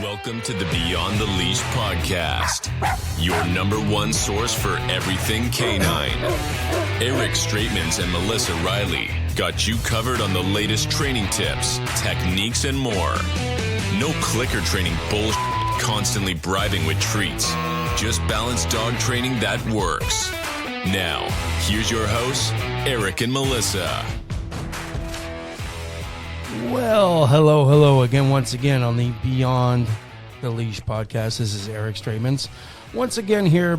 Welcome to the Beyond the Leash podcast, your number one source for everything canine. Eric Straetmans and Melissa Riley got you covered on the latest training tips, techniques, and more. No clicker training bullshit, constantly bribing with treats. Just balanced dog training that works. Now, here's your hosts, Eric and Melissa. Well, hello again, once again on the Beyond the Leash podcast. This is Eric Straetmans. Once again here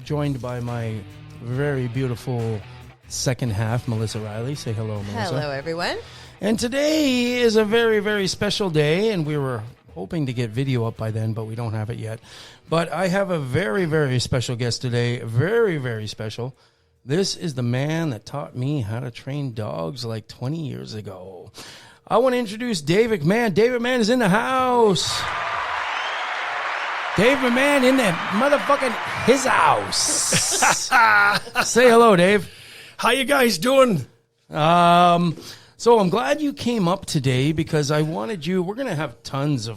joined by my very beautiful second half, Melissa Riley. Say hello, Melissa. Hello, everyone. And today is a very, very special day, and we were hoping to get video up by then, but we don't have it yet. But I have a very, very special guest today. Very, very special. This is the man that taught me how to train dogs like 20 years ago. I want to introduce Dave McMahon. Dave McMahon is in the house. Dave McMahon in that motherfucking his house. Say hello, Dave. How you guys doing? So I'm glad you came up today because I wanted you. We're going to have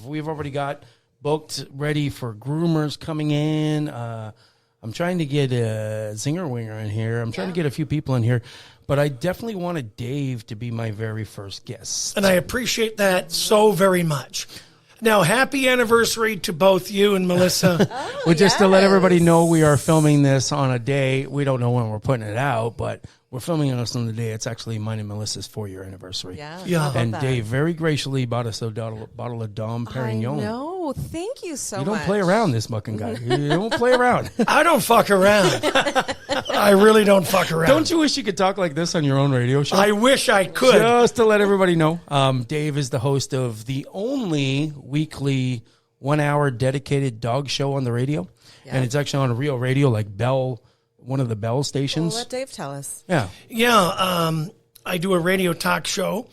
we've already got booked ready for groomers coming in. I'm trying to get a Zinger Winger in here. I'm trying to get a few people in here. But I definitely wanted Dave to be my very first guest. And I appreciate that so very much. Now, happy anniversary to both you and Melissa. Just to let everybody know, we are filming this on a day. We don't know when we're putting it out, but we're filming this on the day. It's actually mine and Melissa's 4-year anniversary. Yeah. And Dave very graciously bought us a bottle of Dom Perignon. No, thank you so much. You don't play around, this fucking guy. You don't play around. I don't fuck around. I really don't fuck around. Don't you wish you could talk like this on your own radio show? I wish I could. Just to let everybody know, Dave is the host of the only weekly 1-hour dedicated dog show on the radio. Yeah. And it's actually on a real radio like Bell, one of the Bell stations. Well, let Dave tell us. Yeah, I do a radio talk show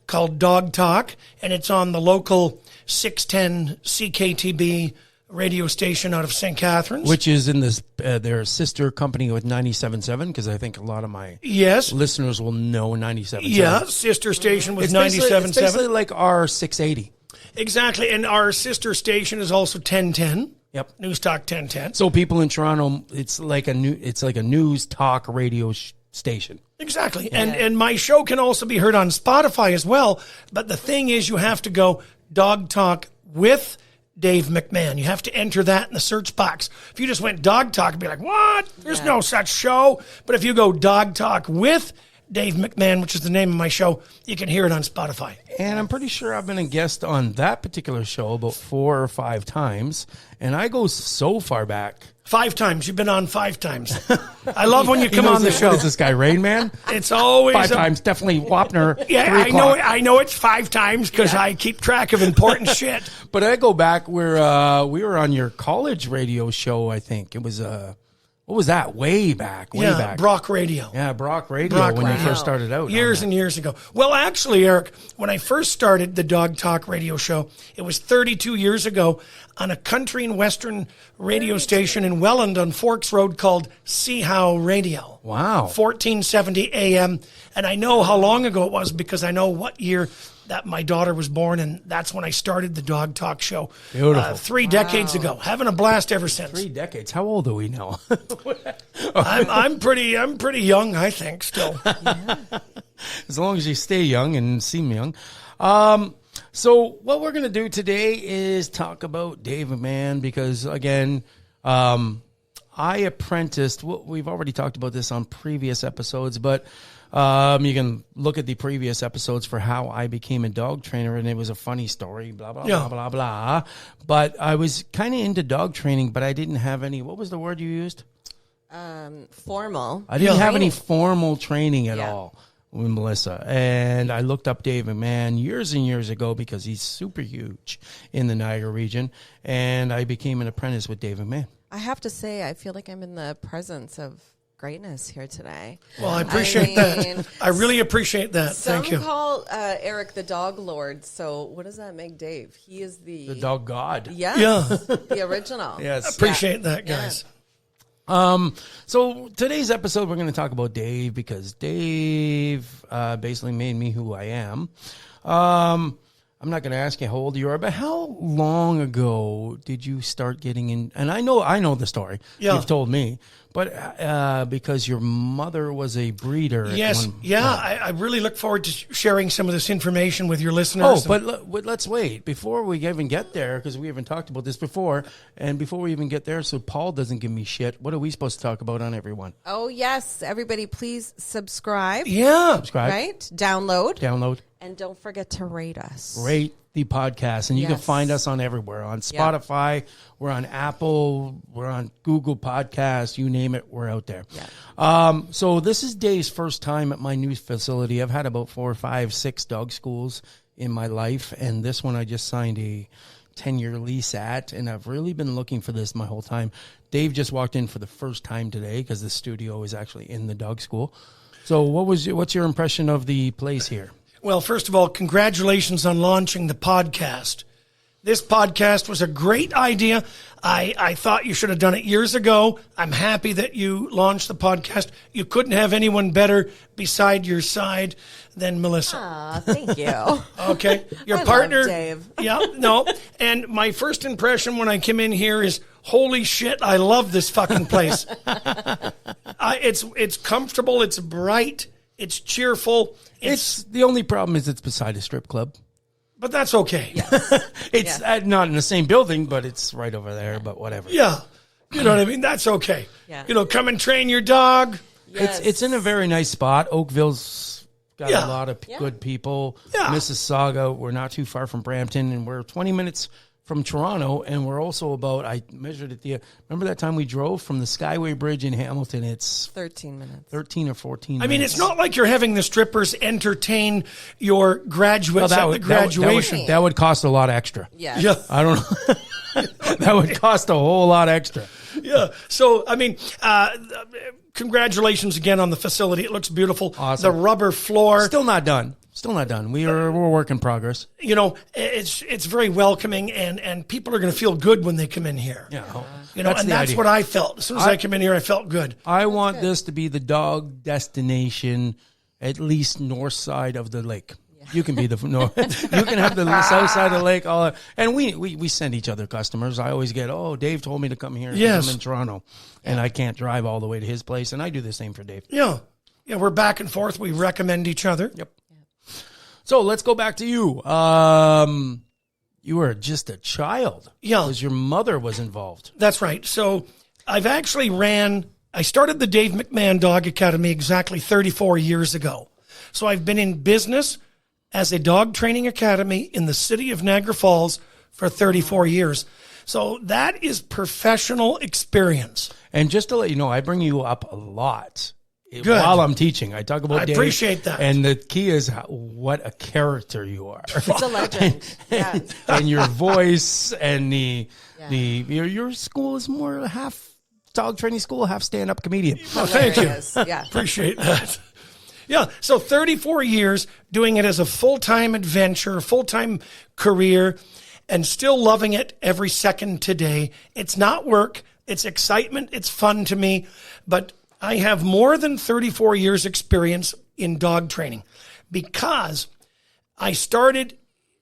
called Dog Talk, and it's on the local 610 CKTB radio station out of St. Catharines. Which is in this their sister company with 97.7, because I think a lot of my listeners will know 97.7. Yeah, sister station with 97.7. It's basically like our 680. Exactly, and our sister station is also 1010. Yep, News Talk 1010. So people in Toronto, it's like a news talk radio station. Exactly, yeah. And my show can also be heard on Spotify as well. But the thing is, you have to go Dog Talk with Dave McMahon. You have to enter that in the search box. If you just went Dog Talk, it'd be like, what? There's no such show. But if you go Dog Talk with Dave McMahon, which is the name of my show, you can hear it on Spotify. And I'm pretty sure I've been a guest on that particular show about 4 or 5 times. And I go so far back. 5 times. You've been on 5 times. I love when you come on the show. Is this guy Rain Man? It's always 5 times. Definitely Wapner. Yeah, I know it's 5 times because I keep track of important shit. But I go back where we were on your college radio show, I think. It was what was that? Way back. Brock Radio. Yeah, Brock Radio you first started out. Years and years ago. Well, actually, Eric, when I first started the Dog Talk radio show, it was 32 years ago on a country and western radio station in Welland on Forks Road called See How Radio. Wow. 1470 AM. And I know how long ago it was because I know what year that my daughter was born, and that's when I started the Dog Talk show. Beautiful. 3 decades ago. Having a blast ever since. 3 decades. How old are we now? I'm pretty young, I think, still. Yeah. As long as you stay young and seem young. So what we're going to do today is talk about Dave McMahon because, again, I apprenticed. We've already talked about this on previous episodes, but you can look at the previous episodes for how I became a dog trainer, and it was a funny story, blah, blah, blah, blah, blah. But I was kind of into dog training, but I didn't have any, what was the word you used? Formal. I didn't have any formal training at all with Melissa. And I looked up Dave McMahon years and years ago because he's super huge in the Niagara region, and I became an apprentice with Dave McMahon. I have to say, I feel like I'm in the presence of greatness here today. Well, I appreciate that. I really appreciate that. Thank you. Some call Eric the dog lord. So what does that make Dave? He is the dog god. Yes, the original. Yes. I appreciate that, guys. So today's episode, we're going to talk about Dave because Dave basically made me who I am. I'm not going to ask you how old you are, but how long ago did you start getting in? And I know the story. Yeah. You've told me, but because your mother was a breeder. Yes. I really look forward to sharing some of this information with your listeners. Oh, but let's wait before we even get there, because we haven't talked about this before. And before we even get there, so Paul doesn't give me shit, what are we supposed to talk about on everyone? Oh, yes. Everybody, please subscribe. Yeah. Subscribe. Right? Download. And don't forget to rate us. rate the podcast. And you can find us on everywhere. On Spotify, we're on Apple, we're on Google Podcasts, you name it, we're out there. Yeah. So this is Dave's first time at my new facility. I've had about 4, 5, 6 dog schools in my life. And this one I just signed a 10-year lease at, and I've really been looking for this my whole time. Dave just walked in for the first time today because the studio is actually in the dog school. So what's your impression of the place here? Well, first of all, congratulations on launching the podcast. This podcast was a great idea. I thought you should have done it years ago. I'm happy that you launched the podcast. You couldn't have anyone better beside your side than Melissa. Aw, thank you. Okay. Your I partner. love Dave. Yeah, no. And my first impression when I came in here is, holy shit, I love this fucking place. It's comfortable. It's bright. It's cheerful. It's the only problem is it's beside a strip club. But that's okay. It's not in the same building, but it's right over there, but whatever. Yeah. You know what I mean? That's okay. Yeah. Come and train your dog. Yes. It's in a very nice spot. Oakville's got Yeah. a lot of good people. Yeah. Mississauga, we're not too far from Brampton, and we're 20 minutes from Toronto, and we're also I measured it remember that time we drove from the Skyway Bridge in Hamilton? It's 13 minutes. 13 or 14 I mean, minutes. it's not like you're having the strippers entertain your graduates at the graduation. That would cost a lot extra. Yes. Yeah. I don't know. That would cost a whole lot extra. Yeah. So, I mean, congratulations again on the facility. It looks beautiful. Awesome. The rubber floor. Still not done. We're work in progress. It's very welcoming, and people are going to feel good when they come in here. Yeah. That's what I felt. As soon as I came in here, I felt good. I want this to be the dog destination, at least north side of the lake. Yeah. You can be the north. You can have the south side of the lake. And we send each other customers. I always get, Dave told me to come here. Yes. I'm in Toronto, and I can't drive all the way to his place, and I do the same for Dave. Yeah. Yeah, we're back and forth. We recommend each other. Yep. So let's go back to you. You were just a child. Yeah. Because your mother was involved. That's right. So I've actually I started the Dave McMahon Dog Academy exactly 34 years ago. So I've been in business as a dog training academy in the city of Niagara Falls for 34 years. So that is professional experience. And just to let you know, I bring you up a lot. Good. While I'm teaching, I talk about I Dave, appreciate that. And the key is what a character you are. It's a legend. Yeah. And your voice and your school is more half dog training school, half stand-up comedian. Oh, thank you. Yeah. Appreciate that. Yeah, so 34 years doing it as a full-time adventure, a full-time career, and still loving it every second today. It's not work. It's excitement. It's fun to me. But I have more than 34 years experience in dog training because I started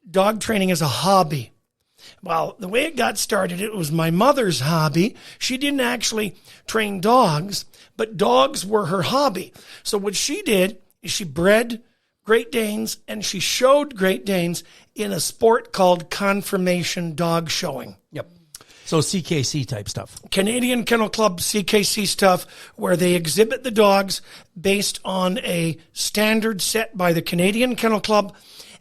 dog training as a hobby. Well, the way it got started, it was my mother's hobby. She didn't actually train dogs, but dogs were her hobby. So what she did is she bred Great Danes and she showed Great Danes in a sport called conformation dog showing. Yep. So CKC type stuff. Canadian Kennel Club CKC stuff, where they exhibit the dogs based on a standard set by the Canadian Kennel Club.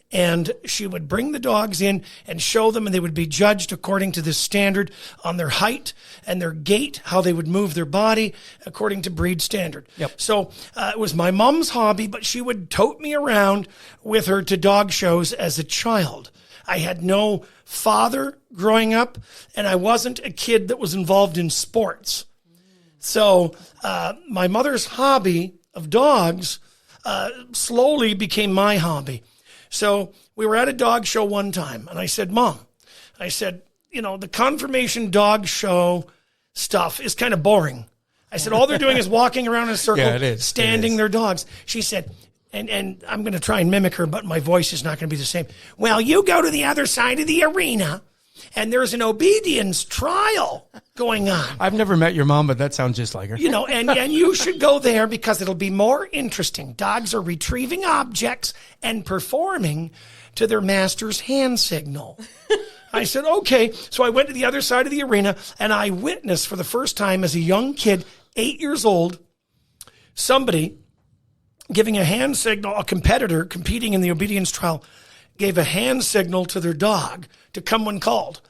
And she would bring the dogs in and show them, and they would be judged according to this standard on their height and their gait, how they would move their body according to breed standard. Yep. So it was my mom's hobby, but she would tote me around with her to dog shows as a child. I had no father growing up, and I wasn't a kid that was involved in sports. So my mother's hobby of dogs slowly became my hobby. So we were at a dog show one time, and I said, Mom, the conformation dog show stuff is kind of boring. I said, all they're doing is walking around in a circle, Yeah, it is. standing their dogs. She said, and I'm going to try and mimic her, but my voice is not going to be the same. Well, you go to the other side of the arena, and there's an obedience trial going on. I've never met your mom, but that sounds just like her. And you should go there because it'll be more interesting. Dogs are retrieving objects and performing to their master's hand signal. I said, okay. So I went to the other side of the arena, and I witnessed for the first time as a young kid, 8 years old, somebody giving a hand signal, a competitor competing in the obedience trial, gave a hand signal to their dog to come when called.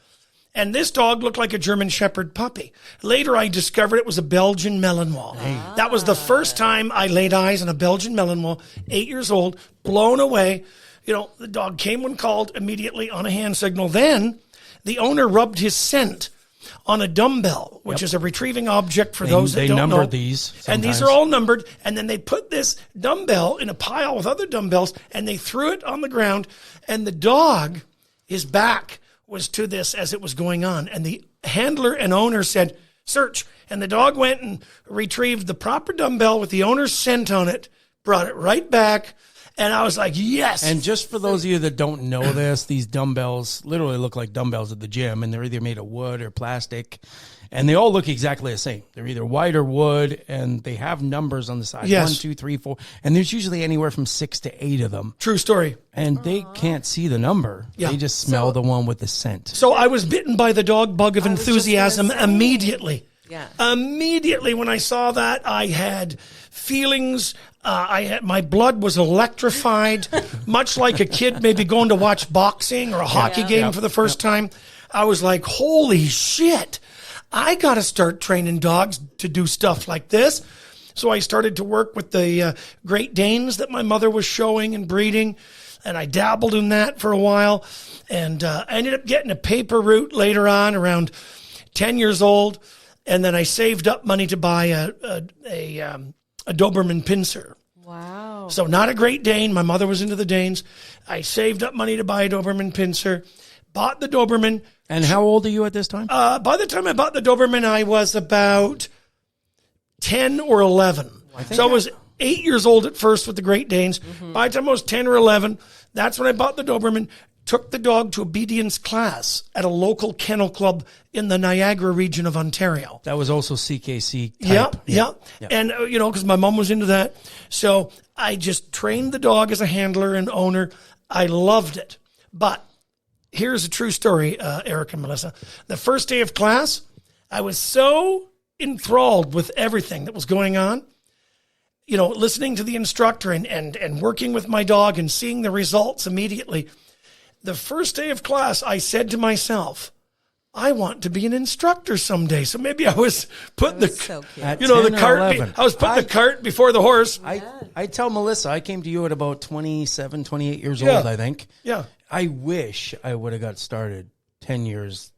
And this dog looked like a German Shepherd puppy. Later, I discovered it was a Belgian Malinois. That was the first time I laid eyes on a Belgian Malinois, 8 years old, blown away. The dog came when called immediately on a hand signal. Then the owner rubbed his scent on a dumbbell, which is a retrieving object for those that don't know. They number these sometimes. And these are all numbered. And then they put this dumbbell in a pile with other dumbbells, and they threw it on the ground. And the dog, his back was to this as it was going on. And the handler and owner said, search. And the dog went and retrieved the proper dumbbell with the owner's scent on it, brought it right back. And I was like, yes. And just for those of you that don't know this, these dumbbells literally look like dumbbells at the gym, and they're either made of wood or plastic, and they all look exactly the same. They're either white or wood, and they have numbers on the side. Yes. 1, 2, 3, 4. And there's usually anywhere from 6 to 8 of them. True story. And they can't see the number. Yeah. They just smell the one with the scent. So I was bitten by the dog bug of enthusiasm immediately. Yeah. Immediately when I saw that, I had feelings. My blood was electrified, much like a kid maybe going to watch boxing or a hockey game for the first time. I was like, holy shit, I got to start training dogs to do stuff like this. So I started to work with the Great Danes that my mother was showing and breeding, and I dabbled in that for a while, and I ended up getting a paper route later on around 10 years old, and then I saved up money to buy a Doberman Pinscher. Wow. So not a Great Dane. My mother was into the Danes. I saved up money to buy a Doberman Pinscher, bought the Doberman. And how old are you at this time? By the time I bought the Doberman, I was about 10 or 11. I was 8 years old at first with the Great Danes. Mm-hmm. By the time I was 10 or 11, that's when I bought the Doberman, took the dog to obedience class at a local kennel club in the Niagara region of Ontario. That was also CKC type. Yeah. And, because my mom was into that. So I just trained the dog as a handler and owner. I loved it. But here's a true story, Eric and Melissa. The first day of class, I was so enthralled with everything that was going on. Listening to the instructor and working with my dog and seeing the results immediately. The first day of class, I said to myself, I want to be an instructor someday. So maybe I was putting the cart. I was putting the cart before the horse. I tell Melissa, I came to you at about 27, 28 years old, I think. Yeah. I wish I would have got started 10 years,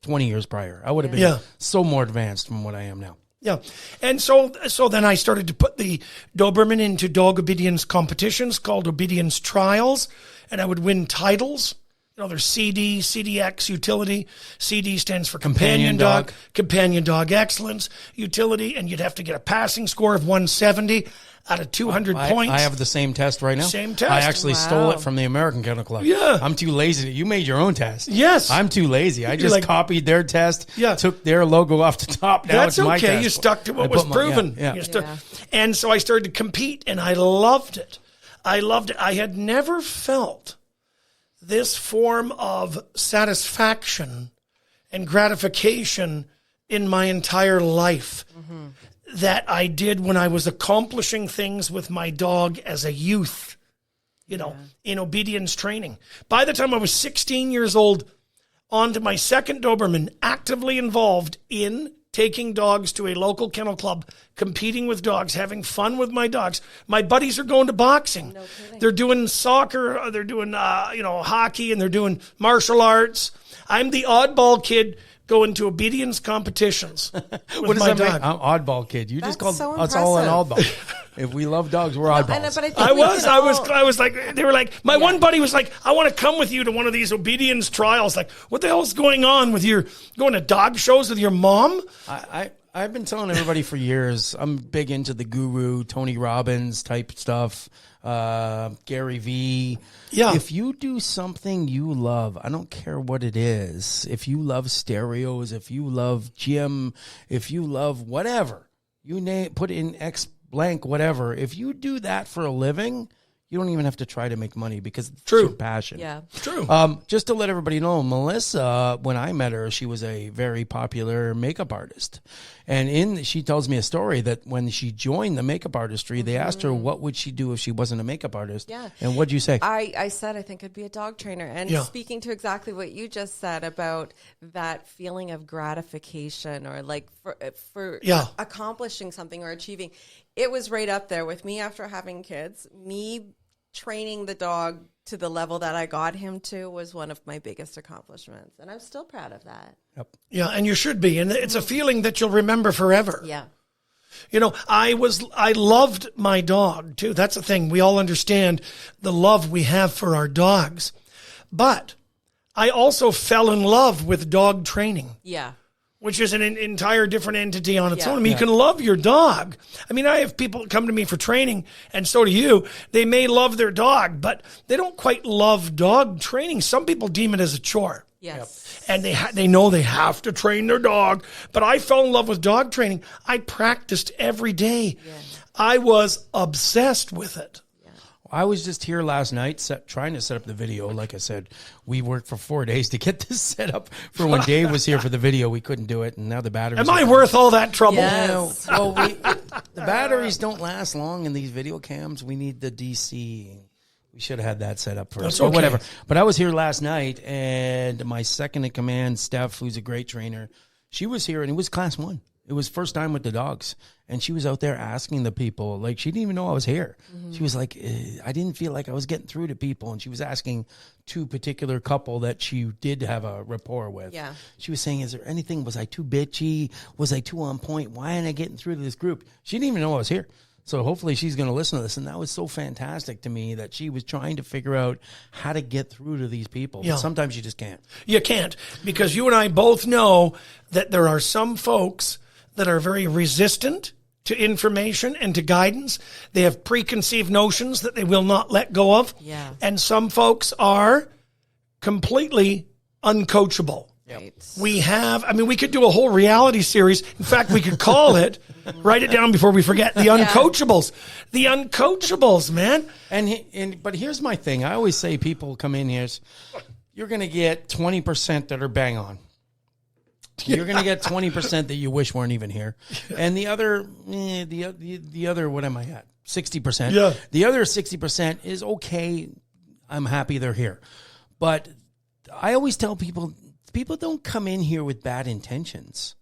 20 years prior. I would have been so more advanced from what I am now. Yeah. And so then I started to put the Doberman into dog obedience competitions called obedience trials, and I would win titles. There's CD, CDX, utility. CD stands for companion dog, companion dog excellence, utility, and you'd have to get a passing score of 170 out of 200 points. I have the same test right now. Same test. I actually stole it from the American Kennel Club. Yeah. I'm too lazy. You made your own test. Yes. I'm too lazy. I just copied their test, took their logo off the top. Now That's it's my okay. test. You stuck to what was proven. And so I started to compete, and I loved it. I had never felt this form of satisfaction and gratification in my entire life that I did when I was accomplishing things with my dog as a youth, in obedience training. By the time I was 16 years old, on to my second Doberman, actively involved in taking dogs to a local kennel club, competing with dogs, having fun with my dogs. My buddies are going to boxing. No kidding. They're doing soccer, they're doing hockey, and they're doing martial arts. I'm the oddball kid going to obedience competitions with what does my that dog. mean? I'm oddball kid. You That's just called so us all an impressive. oddball. If we love dogs, we're oddballs. I was like, they were like, my one buddy was like, I want to come with you to one of these obedience trials. Like, what the hell is going on with your going to dog shows with your mom? I've been telling everybody for years, I'm big into the guru, Tony Robbins type stuff, Gary Vee. Yeah. If you do something you love, I don't care what it is. If you love stereos, if you love gym, if you love whatever, put in X blank, whatever. If you do that for a living, you don't even have to try to make money because it's your passion. Yeah. True. Just to let everybody know, Melissa, when I met her, she was a very popular makeup artist. And she tells me a story that when she joined the makeup artistry, they asked her what would she do if she wasn't a makeup artist. Yeah. And what'd you say? I said I think I'd be a dog trainer. And speaking to exactly what you just said about that feeling of gratification or like for accomplishing something or achieving, it was right up there with me after having kids. Me training the dog to the level that I got him to was one of my biggest accomplishments. And I'm still proud of that. Yep. Yeah, and you should be. And it's a feeling that you'll remember forever. Yeah. You know, I loved my dog too. That's the thing. We all understand the love we have for our dogs. But I also fell in love with dog training. Yeah. Which is an entire different entity on its own. I mean, you can love your dog. I mean, I have people come to me for training, and so do you. They may love their dog, but they don't quite love dog training. Some people deem it as a chore. Yes. And they know they have to train their dog. But I fell in love with dog training. I practiced every day. Yeah. I was obsessed with it. I was just here last night trying to set up the video. Like I said, we worked for 4 days to get this set up for when Dave was here for the video. We couldn't do it, and now the batteries. Am I worth all that trouble? Yes. Well, the batteries don't last long in these video cams. We need the DC. We should have had that set up first. That's but okay. whatever. But I was here last night, and my second in command, Steph, who's a great trainer, she was here, and it was class 1. It was first time with the dogs. And she was out there asking the people, like, she didn't even know I was here. Mm-hmm. She was like, I didn't feel like I was getting through to people. And she was asking 2 particular couple that she did have a rapport with. Yeah. She was saying, is there anything, was I too bitchy? Was I too on point? Why ain't I getting through to this group? She didn't even know I was here. So hopefully she's going to listen to this. And that was so fantastic to me that she was trying to figure out how to get through to these people. Yeah. But sometimes you just can't. You can't, because you and I both know that there are some folks that are very resistant to information and to guidance. They have preconceived notions that they will not let go of. Yeah. And some folks are completely uncoachable. Right. We could do a whole reality series. In fact, we could call it, write it down before we forget, The Uncoachables. The Uncoachables, man. But here's my thing. I always say people come in here, you're going to get 20% that are bang on. You're going to get 20% that you wish weren't even here. And the other, the other, what am I at? 60%. Yeah. The other 60% is okay. I'm happy they're here. But I always tell people don't come in here with bad intentions.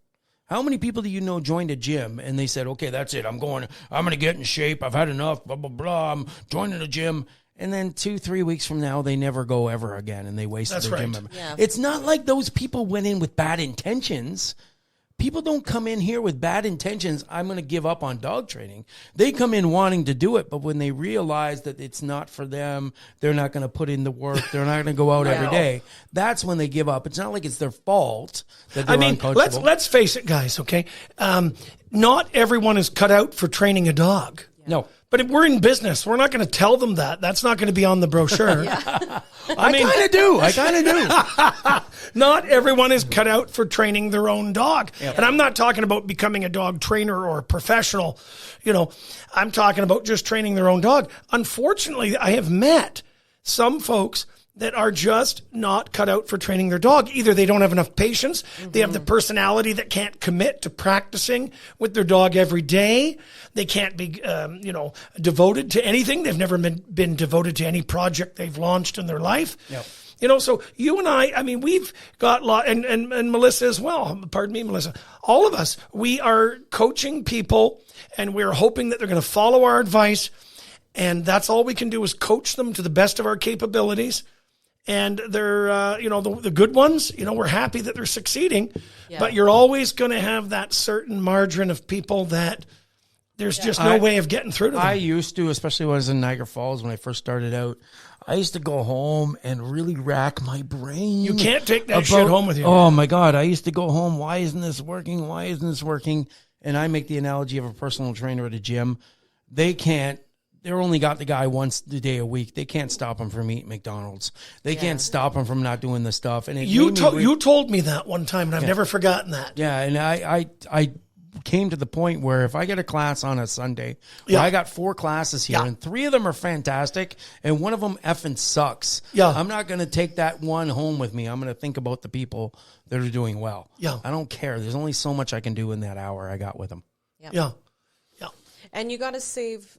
How many people do you know joined a gym and they said, okay, that's it. I'm going to get in shape. I've had enough, blah, blah, blah. I'm joining a gym. And then 2-3 weeks from now, they never go ever again, and they wasted their gym member. Yeah. It's not like those people went in with bad intentions. People don't come in here with bad intentions. I'm going to give up on dog training. They come in wanting to do it, but when they realize that it's not for them, they're not going to put in the work. They're not going to go out every day. That's when they give up. It's not like it's their fault that they're uncoachable. Let's face it, guys. Okay, not everyone is cut out for training a dog. No. But if we're in business, we're not going to tell them that. That's not going to be on the brochure. I kind of do. Not everyone is cut out for training their own dog. Yep. And I'm not talking about becoming a dog trainer or a professional. I'm talking about just training their own dog. Unfortunately, I have met some folks that are just not cut out for training their dog. Either they don't have enough patience, they have the personality that can't commit to practicing with their dog every day. They can't be, devoted to anything. They've never been devoted to any project they've launched in their life. Yep. So you and I mean, we've got and Melissa as well. Pardon me, Melissa. All of us, we are coaching people, and we're hoping that they're going to follow our advice. And that's all we can do is coach them to the best of our capabilities. And they're, the good ones, we're happy that they're succeeding. Yeah. But you're always going to have that certain margin of people that there's just no way of getting through to them. I used to, especially when I was in Niagara Falls when I first started out, I used to go home and really rack my brain. You can't take that shit home with you. Oh my God. I used to go home. Why isn't this working? Why isn't this working? And I make the analogy of a personal trainer at a gym. They're only got the guy once a day a week. They can't stop him from eating McDonald's. They can't stop him from not doing the stuff. And you told me that one time, and I've never forgotten that. Yeah, and I came to the point where if I get a class on a Sunday, I got 4 classes here, and 3 of them are fantastic, and one of them effing sucks. Yeah. I'm not going to take that one home with me. I'm going to think about the people that are doing well. Yeah. I don't care. There's only so much I can do in that hour I got with them. Yeah. And you got to save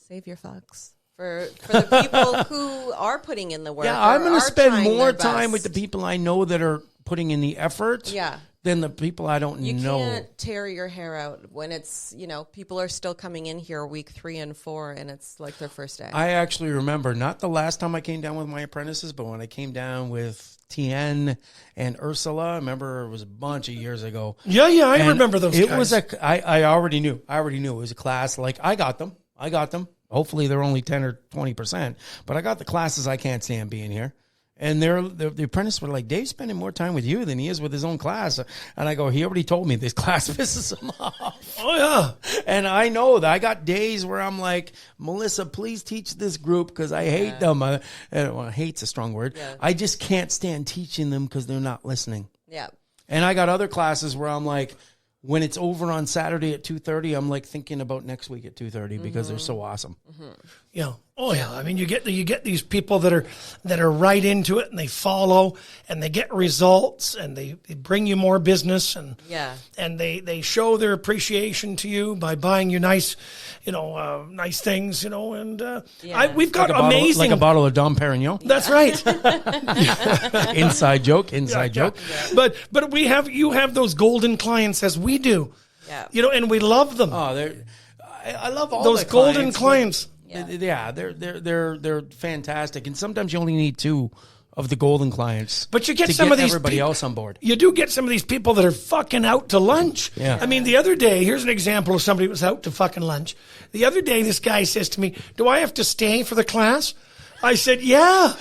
your fucks for the people who are putting in the work. Yeah, I'm going to spend more time best. with the people I know that are putting in the effort. Yeah. Than the people I don't know. You can't tear your hair out when it's, people are still coming in here week 3 and 4 and it's like their first day. I actually remember, not the last time I came down with my apprentices, but when I came down with Tien and Ursula, I remember it was a bunch of years ago. Yeah, I remember those guys. I already knew it was a class, like I got them. Hopefully they're only 10 or 20%, but I got the classes I can't stand being here. And the apprentices were like, Dave's spending more time with you than he is with his own class. And I go, he already told me this class pisses him off. Oh, yeah. And I know that I got days where I'm like, Melissa, please teach this group because I hate them. Hate's a strong word. Yeah. I just can't stand teaching them because they're not listening. Yeah. And I got other classes where I'm like, when it's over on Saturday at 2:30, I'm like thinking about next week at 2:30 because they're so awesome. Mm-hmm. Yeah. Oh yeah. I mean, you get these people that are right into it and they follow and they get results and they bring you more business and they show their appreciation to you by buying you nice things, and we've got like amazing like a bottle of Dom Perignon. That's right. Inside joke. Yeah. But you have those golden clients as we do. Yeah. And we love them. Oh, I love all those golden clients. Yeah, they're fantastic, and sometimes you only need 2 of the golden clients. But you get some of these everybody else on board. You do get some of these people that are fucking out to lunch. Yeah. I mean, the other day, here's an example of somebody who was out to fucking lunch. The other day, this guy says to me, "Do I have to stay for the class?" I said, "Yeah."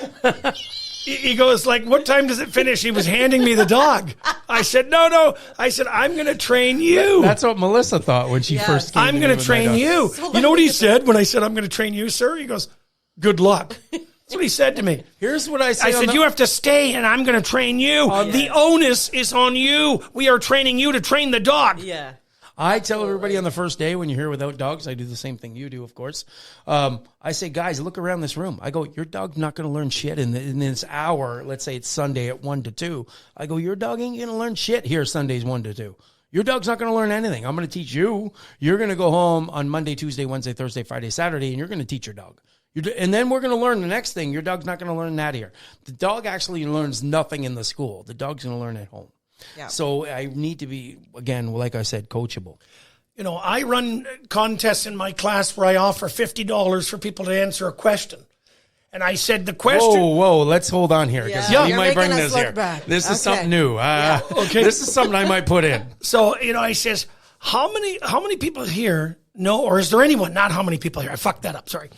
He goes, like, "What time does it finish?" He was handing me the dog. I said, no. I said, "I'm going to train you." That's what Melissa thought when she first came. I'm going to train you. You know what he said when I said, "I'm going to train you, sir"? He goes, "Good luck." That's what he said to me. Here's what I said. I said, "You have to stay and I'm going to train you. The onus is on you. We are training you to train the dog." Yeah. I tell everybody on the first day when you're here without dogs, I do the same thing you do, of course. I say, guys, look around this room. I go, your dog's not going to learn shit in this hour. Let's say it's Sunday at 1 to 2. I go, your dog ain't going to learn shit here Sundays 1 to 2. Your dog's not going to learn anything. I'm going to teach you. You're going to go home on Monday, Tuesday, Wednesday, Thursday, Friday, Saturday, and you're going to teach your dog. And then we're going to learn the next thing. Your dog's not going to learn that here. The dog actually learns nothing in the school. The dog's going to learn at home. Yeah. So I need to be, again, like I said, coachable. I run contests in my class where I offer $50 for people to answer a question. And I said the question... Whoa, let's hold on here. Because you might bring this here. Back. This is something new. Okay. This is something I might put in. So, I says, how many people here know, or is there anyone, not how many people here, I fucked that up, sorry.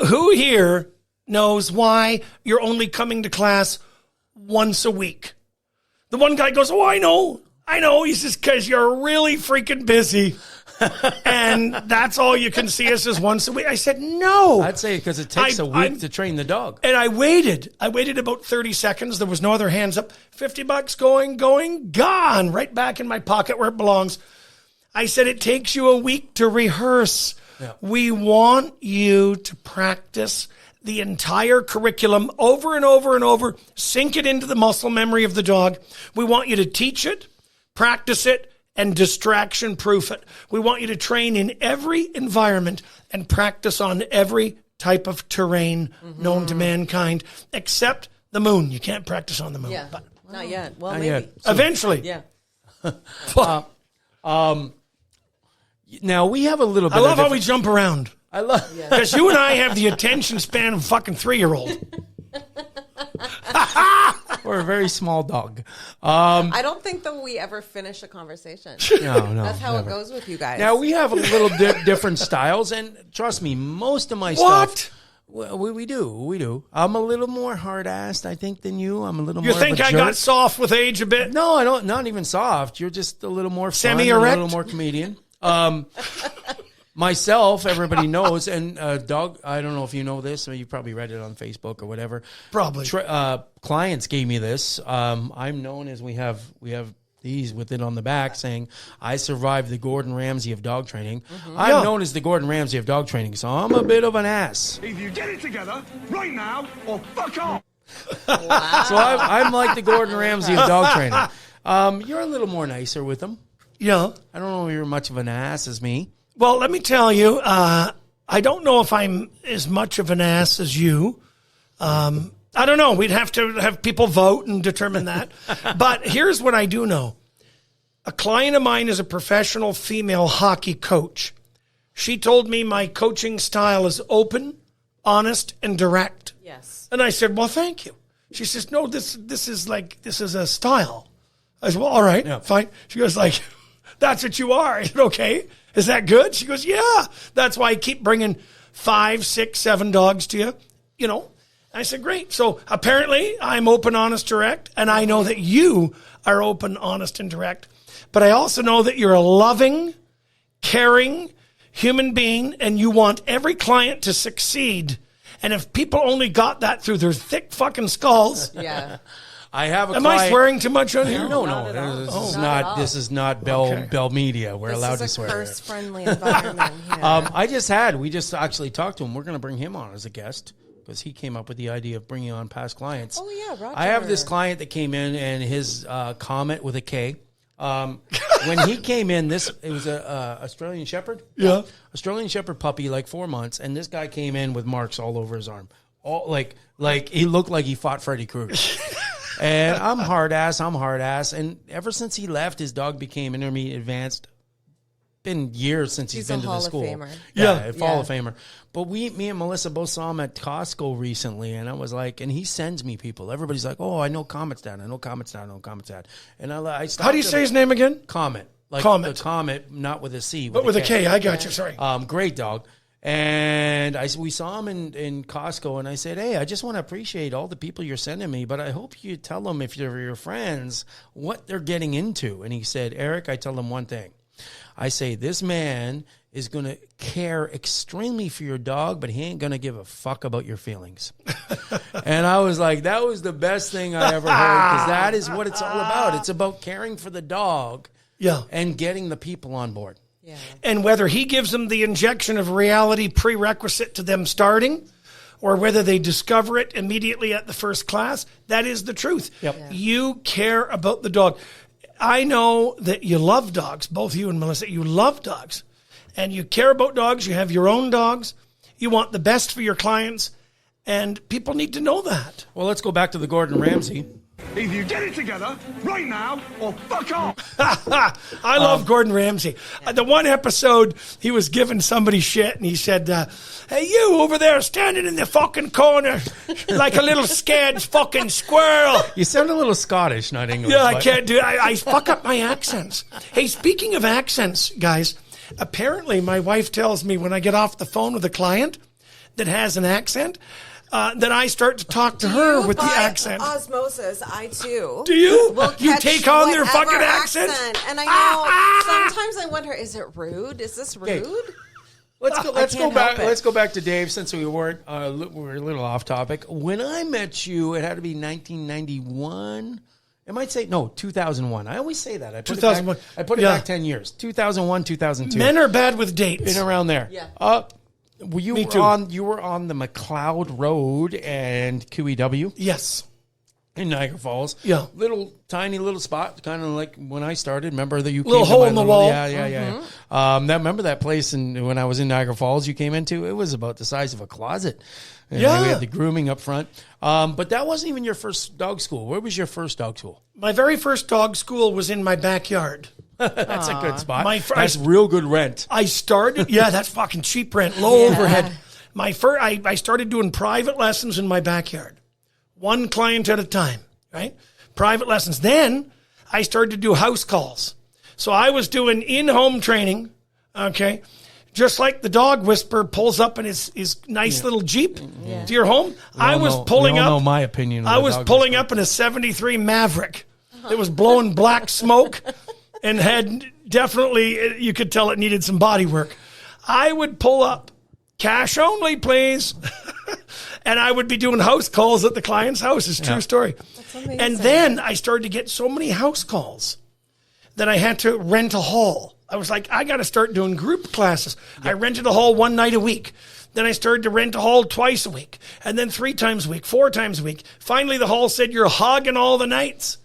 Who here knows why you're only coming to class once a week? The one guy goes, "Oh, I know. He says, because you're really freaking busy. And that's all you can see us is once a week." I said, "No." I'd say because it takes a week to train the dog. And I waited about 30 seconds. There was no other hands up. $50 going, gone. Right back in my pocket where it belongs. I said, it takes you a week to rehearse. Yeah. We want you to practice the entire curriculum over and over and over. Sink it into the muscle memory of the dog. We want you to teach it, practice it, and distraction-proof it. We want you to train in every environment and practice on every type of terrain known to mankind, except the moon. You can't practice on the moon. Yeah, but not yet. Well, not maybe. yet. Eventually. Yeah. Now, we have a little bit I love how we jump around. I love because you and I have the attention span of a fucking 3-year-old. We're a very small dog. I don't think that we ever finish a conversation. No, that's how never. it goes with you guys. Now we have a little different styles, and trust me, most of my stuff. Well, we do. I'm a little more hard-assed, I think, than you. I'm a little more. You think I got soft with age a bit? No, I don't. Not even soft. You're just a little more fun, semi-erect, a little more comedian. Myself, everybody knows, and Doug. I don't know if you know this. You probably read it on Facebook or whatever. Probably. Clients gave me this. I'm known as we have these with it on the back saying, I survived the Gordon Ramsay of dog training. Mm-hmm. I'm known as the Gordon Ramsay of dog training, so I'm a bit of an ass. Either you get it together right now or fuck off. Wow. So I'm like the Gordon Ramsay of dog training. You're a little more nicer with them. Yeah. I don't know if you're much of an ass as me. Well, let me tell you, I don't know if I'm as much of an ass as you. I don't know. We'd have to have people vote and determine that. But here's what I do know. A client of mine is a professional female hockey coach. She told me my coaching style is open, honest, and direct. Yes. And I said, well, thank you. She says, no, this is a style. I said, well, all right, fine. She goes like, that's what you are. I said, okay. Is that good? She goes, yeah. That's why I keep bringing 5, 6, 7 dogs to you, you know. I said, great. So apparently I'm open, honest, direct, and I know that you are open, honest, and direct. But I also know that you're a loving, caring human being, and you want every client to succeed. And if people only got that through their thick fucking skulls. Yeah. I have a Am client. I swearing too much on here? No. This is not Bell Media. We're allowed to swear. This is a curse-friendly environment here. We just actually talked to him. We're going to bring him on as a guest because he came up with the idea of bringing on past clients. Oh, yeah, Roger. I have this client that came in and his Comet with a K. When he came in, it was a Australian Shepherd. Yeah. Australian Shepherd puppy, like 4 months. And this guy came in with marks all over his arm. All like he looked like he fought Freddy Krueger. And I'm hard ass. And ever since he left, his dog became intermediate advanced. Been years since he's been to the school. Hall of Famer. Yeah, Hall of Famer. But me and Melissa both saw him at Costco recently, and I was like, and he sends me people. Everybody's like, oh, I know Comet's dad. And I stopped. How do you say his name again? Comet. Like Comet. The Comet, not with a C. But with a K. I got you. Sorry. Great dog. And we saw him in Costco, and I said, hey, I just want to appreciate all the people you're sending me, but I hope you tell them, if you're your friends, what they're getting into. And he said, Eric, I tell them one thing. I say, this man is going to care extremely for your dog, but he ain't going to give a fuck about your feelings. And I was like, that was the best thing I ever heard, because that is what it's all about. It's about caring for the dog and getting the people on board. Yeah. And whether he gives them the injection of reality prerequisite to them starting, or whether they discover it immediately at the first class, that is the truth. Yep. Yeah. You care about the dog. I know that you love dogs, both you and Melissa. You love dogs, and you care about dogs. You have your own dogs. You want the best for your clients, and people need to know that. Well, let's go back to the Gordon Ramsay. Either you get it together right now or fuck off. I love Gordon Ramsay. The one episode, he was giving somebody shit, and he said, hey, you over there standing in the fucking corner like a little scared fucking squirrel. You sound a little Scottish, not English. Yeah, I can't do it. I fuck up my accents. Hey, speaking of accents, guys, apparently my wife tells me when I get off the phone with a client that has an accent, that I start to talk to her with the accent. Osmosis, I too. Do you? Will You take on their whatever fucking accent? And I know sometimes I wonder, is it rude? Is this rude? Okay. Let's go back to Dave, since we weren't we're a little off topic. When I met you, it had to be 1991. I might say 2001. I always say that. I put 2001. I put it back 10 years. 2001, 2002. Men are bad with dates. Been around there. Yeah. You were on the McLeod Road and QEW. Yes. In Niagara Falls. Yeah. Tiny little spot, kind of like when I started. Remember that you came little to hole my in the wall. Yeah. Remember that place when I was in Niagara Falls you came into? It was about the size of a closet. And we had the grooming up front. But that wasn't even your first dog school. Where was your first dog school? My very first dog school was in my backyard. That's a good spot. That's real good rent. I started, that's fucking cheap rent, low overhead. I started doing private lessons in my backyard. One client at a time, right? Private lessons. Then I started to do house calls. So I was doing in-home training, okay, just like the dog whisperer pulls up in his nice little Jeep to your home. I was pulling up. Know my opinion. I was pulling up in a 73 Maverick. It was blowing black smoke and had definitely, you could tell it needed some body work. I would pull up, cash only, please. And I would be doing house calls at the client's house. It's a true story. That's amazing. And then I started to get so many house calls that I had to rent a hall. I was like, I got to start doing group classes. Yep. I rented a hall one night a week. Then I started to rent a hall twice a week. And then 3 times a week, 4 times a week. Finally, the hall said, you're hogging all the nights.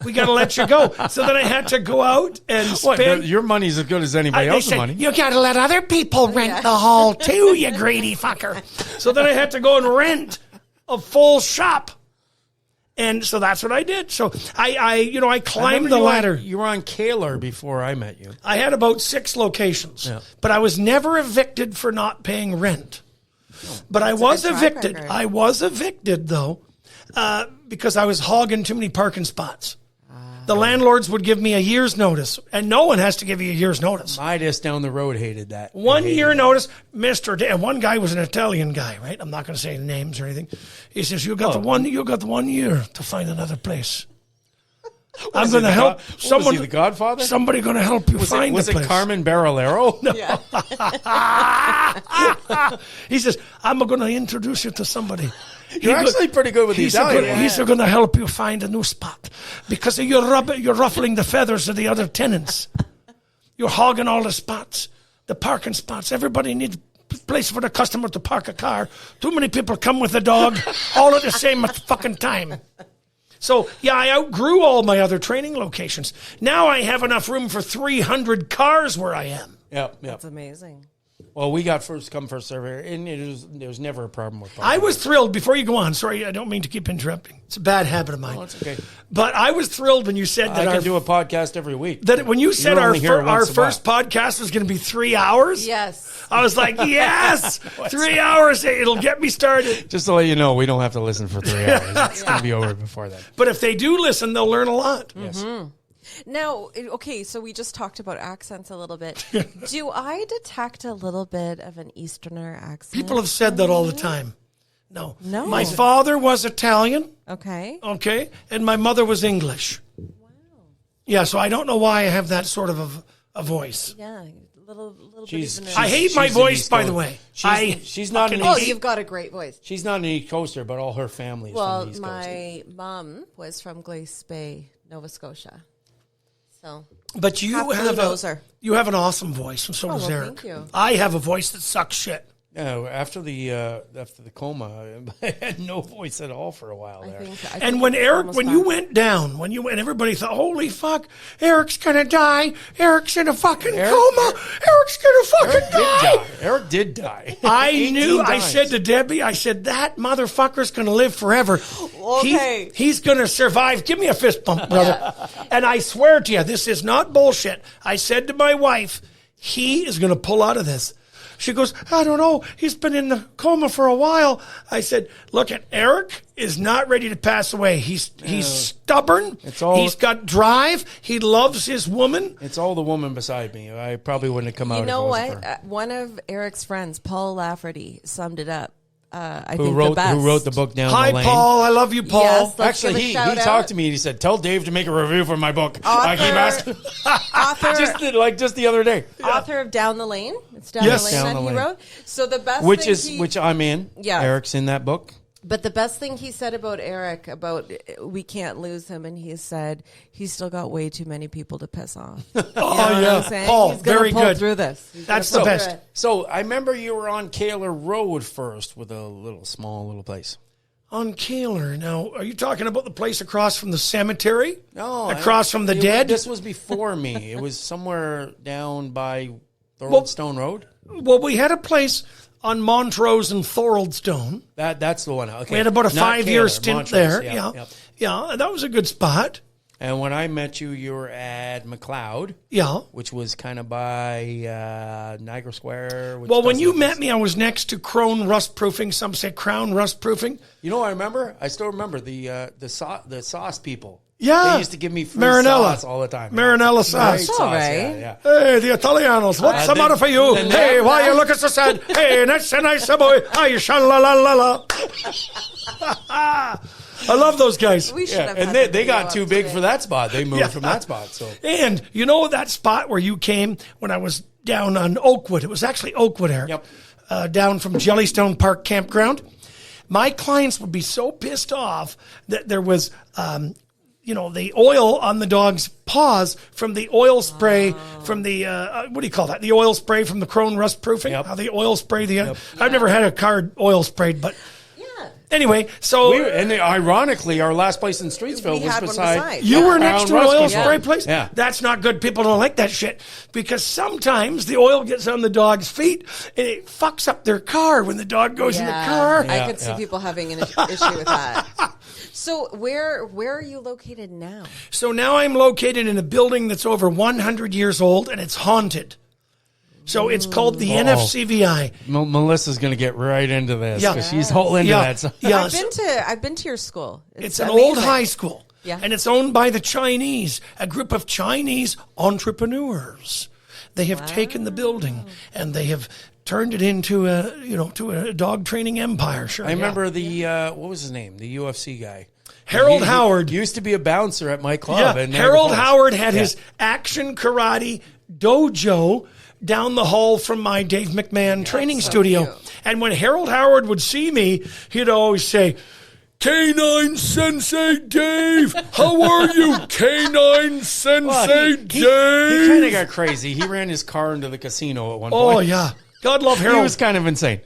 We got to let you go. So then I had to go out and spend. Your money's as good as anybody else's money. You got to let other people rent the hall too, you greedy fucker. So then I had to go and rent a full shop. And so that's what I did. So I climbed the ladder. You were on Kaler before I met you. I had about 6 locations, but I was never evicted for not paying rent. But I was evicted. I was evicted, though, because I was hogging too many parking spots. The landlords would give me a year's notice, and no one has to give you a year's notice. Midas down the road hated that. 1 year notice, and one guy was an Italian guy, right? I'm not going to say names or anything. He says, you got the 1 year to find another place. I'm going to help someone. Was he the Godfather? Somebody going to help you find the place. Was it Carmen Barolero? No. Yeah. He says, I'm going to introduce you to somebody. You're actually pretty good with the Italian. He's going to help you find a new spot because you're ruffling the feathers of the other tenants. You're hogging all the spots, the parking spots. Everybody needs a place for the customer to park a car. Too many people come with a dog all at the same fucking time. So, I outgrew all my other training locations. Now I have enough room for 300 cars where I am. Yep. That's amazing. Well, we got first come, first serve, and there was never a problem with parking. I was thrilled, before you go on, sorry, I don't mean to keep interrupting. It's a bad habit of mine. Oh, it's okay. But I was thrilled when you said that I can do a podcast every week. That when you said our first podcast was going to be 3 hours. Yes. I was like, yes, 3 hours. It'll get me started. Just to let you know, we don't have to listen for 3 hours. It's going to be over before that. But if they do listen, they'll learn a lot. Yes. Mm-hmm. Now, okay, so we just talked about accents a little bit. Do I detect a little bit of an Easterner accent? People have said that all the time. No. No. My father was Italian. Okay. Okay. And my mother was English. Wow. Yeah, so I don't know why I have that sort of a voice. Yeah, little bit. I hate my voice, by the way. She's not an you've got a great voice. She's not an East Coaster, but all her family is from the East Coast. My mom was from Glace Bay, Nova Scotia. So, but you have an awesome voice, and so does Eric. Thank you. I have a voice that sucks shit. No, after the coma, I had no voice at all for a while there. And when you went down, and everybody thought, "Holy fuck, Eric's gonna die! Eric's in a fucking coma! Eric's gonna fucking die!" Eric did die. I knew. I said to Debbie, I said, "That motherfucker's gonna live forever. Okay, he's gonna survive. Give me a fist bump, brother." And I swear to you, this is not bullshit. I said to my wife, "He is gonna pull out of this." She goes, I don't know. He's been in the coma for a while. I said, look, Eric is not ready to pass away. He's stubborn. He's got drive. He loves his woman. It's all the woman beside me. I probably wouldn't have come out. You know what? One of Eric's friends, Paul Lafferty, summed it up. Who wrote the book Down the Lane? Hi, Paul. I love you, Paul. Yes, actually, he talked to me and he said, "Tell Dave to make a review for my book." I keep asking. Author, just the other day. Author of Down the Lane. It's Down the Lane that he wrote. So the best, which I'm in. Yeah, Eric's in that book. But the best thing he said about Eric, about we can't lose him, and he said he's still got way too many people to piss off. Paul, he's very good. Through this, that's the best. So I remember you were on Kaler Road first with a small little place. On Kaler. Now, are you talking about the place across from the cemetery? No, across from the dead. This was before me. It was somewhere down by Thoroldstone Road. Well, we had a place on Montrose and Thoroldstone. That's the one. Okay. We had about a 5-year stint Montrose, there. Yeah, that was a good spot. And when I met you, you were at McLeod. Yeah. Which was kind of by Niagara Square. Well, when you met me, I was next to Crown Rust Proofing. Some say Crown Rust Proofing. You know what I remember? I still remember the sauce people. Yeah. They used to give me free Marinella sauce all the time. Marinella sauce. Great sauce, right. yeah. Hey, the Italianos, what's the matter for you? Hey, why you looking so sad? Hey, nice boy. Ay, sha-la-la-la-la. I love those guys. We should have And had they the got video too up big today. for that spot. They moved from that spot. So And you know that spot where you came when I was down on Oakwood? It was actually Oakwood, Eric. Yep. Down from Jellystone Park Campground. My clients would be so pissed off that there was, the oil on the dog's paws from the oil spray from the, what do you call that? The oil spray from the chrome rust proofing. Yep. How the oil spray I've never had a car oil sprayed, but anyway, so ironically, our last place in Streetsville We was had one beside. beside. you were next to an oil Crown spray Rust place? Yeah. That's not good. People don't like that shit because sometimes the oil gets on the dog's feet and it fucks up their car when the dog goes in the car. I could see people having an issue with that. So where are you located now? So now I'm located in a building that's over 100 years old and it's haunted. So it's called the NFCVI. Melissa's going to get right into this Yeah. because she's all into that. So. Yeah. I've been to your school. It's an amazing. old high school. Yeah. And it's owned by the Chinese, a group of Chinese entrepreneurs. They have taken the building and they have turned it into a dog training empire. Sure. I remember what was his name? The UFC guy. Harold He Howard. used to be a bouncer at my club. Yeah. in Harold Niagara Falls. Howard had his action karate dojo down the hall from my Dave McMahon training studio. cute. And when Harold Howard would see me, he'd always say, Canine Sensei Dave, how are you, Canine Sensei Well, Dave? he kind of got crazy. He ran his car into the casino at one point. Oh, yeah. God love He Harold. was kind of insane.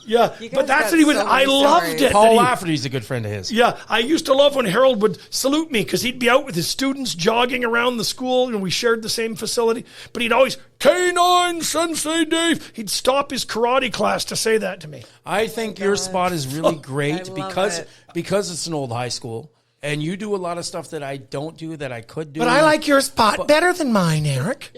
Yeah, guys but that's got what he would. so I many loved stories. it. Paul that he- Lafferty's a good friend of his. Yeah, I used to love when Harold would salute me because he'd be out with his students jogging around the school and we shared the same facility. But he'd always, Canine Sensei Dave. He'd stop his karate class to say that to me. I think your spot is really great I love because it. it's an old high school and you do a lot of stuff that I don't do that I could do. But I like your spot better than mine, Eric.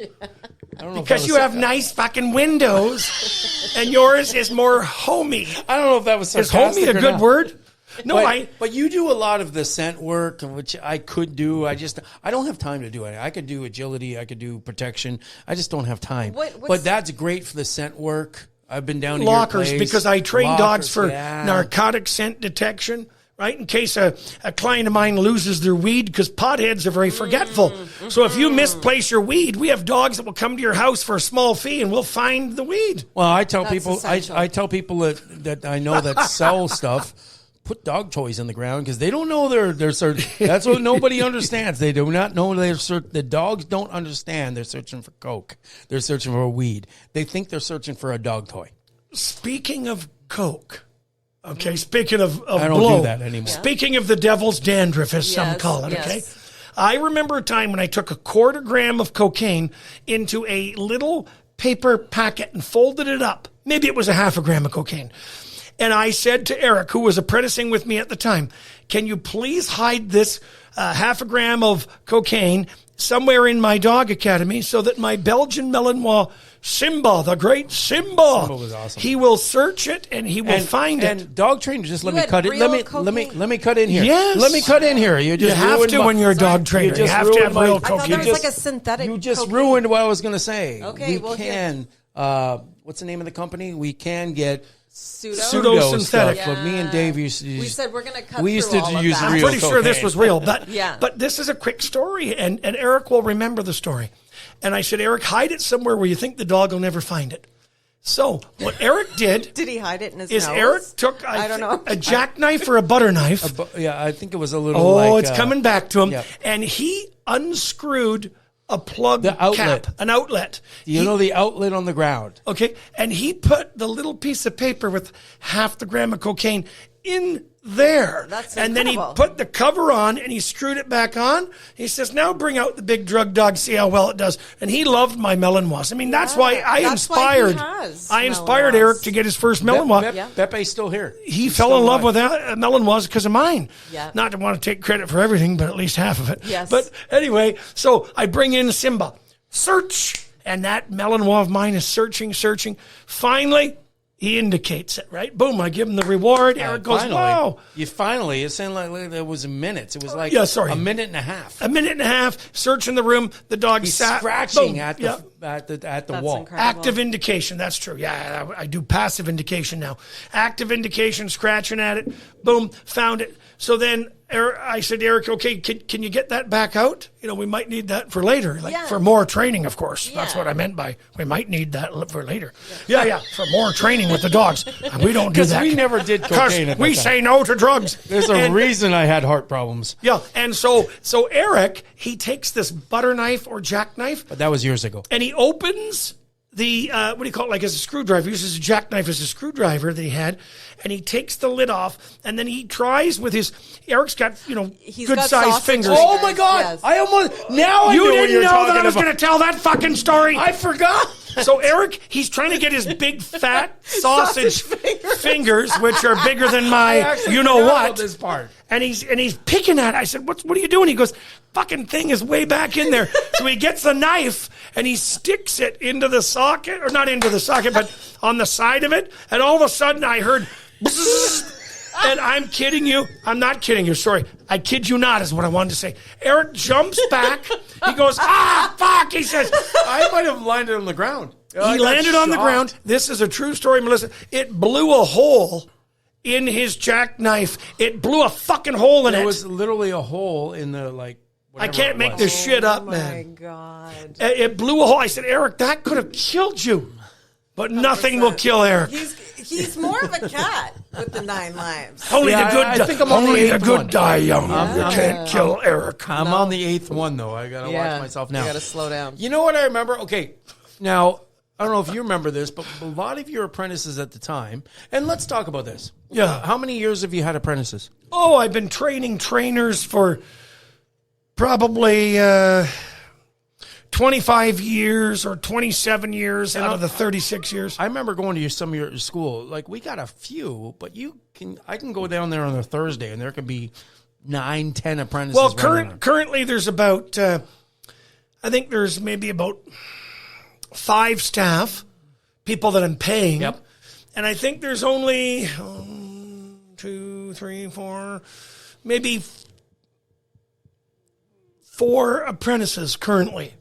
I don't know if Because that you was- have nice fucking windows and yours is more homey. I don't know if that was Is sarcastic homey a or good not. word? No, but you do a lot of the scent work, which I could do. I don't have time to do it. I could do agility. I could do protection. I just don't have time. But that's great for the scent work. I've been down to lockers your place. because I train dogs for yeah. narcotic scent detection, right? In case a client of mine loses their weed because potheads are very forgetful. So if you misplace your weed, we have dogs that will come to your house for a small fee and we'll find the weed. Well, I tell That's people, essential. I tell people that I know that sell stuff, put dog toys in the ground because they don't know they're searching. That's what nobody understands. They do not know the dogs don't understand they're searching for coke. They're searching for weed. They think they're searching for a dog toy. Speaking of coke, okay, speaking of I don't blow, do that anymore. Speaking of the devil's dandruff, as some Yes, call it, yes. okay? I remember a time when I took 1/4 gram of cocaine into a little paper packet and folded it up. Maybe it was 1/2 gram of cocaine. And I said to Eric, who was apprenticing with me at the time, can you please hide this 1/2 gram of cocaine somewhere in my dog academy so that my Belgian Malinois Simba, the great Simba, was awesome. he will search it and he will find it. And dog trainer, just let You me had cut it. real Let me cut in here. Yes. Let me cut in here. You just have ruined to my- when you're a dog trainer. You just have to ruined have my- real I thought cocaine. there was like a synthetic. You just cocaine. ruined what I was going to say. Okay, we well, here- can. What's the name of the company? We can get Pseudo-synthetic. stuff. But me and Dave used to use. We said we're going to cut. We used through to all of use that. real I'm pretty sure this cocaine. was real, but Yeah. but this is a quick story, and Eric will remember the story. And I said, Eric, hide it somewhere where you think the dog will never find it. So what Eric did Did he hide it in his is nose? Eric took I don't know. a jackknife or a butter knife. Yeah, I think it was a little. Oh, like, it's coming back to him, yeah. and he unscrewed a plug The outlet. cap, an outlet. You know the outlet on the ground. Okay, and he put the little piece of paper with 1/2 gram of cocaine in there. That's and then he incredible. put the cover on and he screwed it back on. He says, now bring out the big drug dog, see how well it does. And he loved my Malinois. I mean, that's why I That's why he inspired has inspired Malinois. Eric to get his first Malinois. Pepe's still here. He He's fell still in love alive. with Malinois because of mine. Yeah. Not to want to take credit for everything, but at least half of it. Yes. But anyway, so I bring in Simba. Search. And that Malinois of mine is searching. Finally, He indicates it, right? Boom, I give him the reward. Eric goes, wow. It sounded like it was minutes. It was like a minute and a half. A minute and a half, searching the room. The dog sat. Scratching boom, at the wall. Incredible. Active indication, that's true. Yeah, I do passive indication now. Active indication, scratching at it. Boom, found it. So then I said to Eric, okay, can you get that back out? We might need that for later, for more training, of course. That's what I meant by we might need that for later. Yeah, for more training with the dogs. We don't do that. Because we never did cocaine at we that say no to drugs. There's a reason I had heart problems. Yeah, and so Eric, he takes this butter knife or jackknife. But that was years ago. And he opens the, what do you call it, like as a screwdriver. He uses a jackknife as a screwdriver that he had. And he takes the lid off, and then he tries with Eric's got, good-sized fingers. Oh, my God. Yes. I didn't know that I was going to tell that fucking story. I forgot. So Eric, he's trying to get his big, fat sausage fingers, which are bigger than my you-know-what. This part. And he's picking at it. I said, what are you doing? He goes, fucking thing is way back in there. So he gets the knife, and he sticks it into the socket, or not into the socket, but on the side of it. And all of a sudden, I heard... And I'm kidding you. I'm not kidding you. Sorry. I kid you not is what I wanted to say. Eric jumps back. He goes, fuck. He says, I might have landed on the ground. He landed on the ground. This is a true story, Melissa. It blew a hole in his jackknife. It blew a fucking hole in it. There was literally a hole in the, I can't make this shit up, man. Oh, my God. It blew a hole. I said, Eric, that could have killed you. But nothing will kill Eric. He's more of a cat with the 9 lives. Only the good die young. You can't kill Eric. I'm on the 8th one, though. I got to watch myself now. You got to slow down. You know what I remember? Okay, now, I don't know if you remember this, but a lot of your apprentices at the time, and let's talk about this. Yeah. How many years have you had apprentices? Oh, I've been training trainers for probably... 25 years or 27 years out of the 36 years. I remember going to some of your school. We got a few, but I can go down there on a Thursday and there could be 9, 10 apprentices. Well, currently there's about, I think there's maybe about 5 staff, people that I'm paying. Yep. And I think there's only 1, 2, 3, 4, maybe 4 apprentices currently.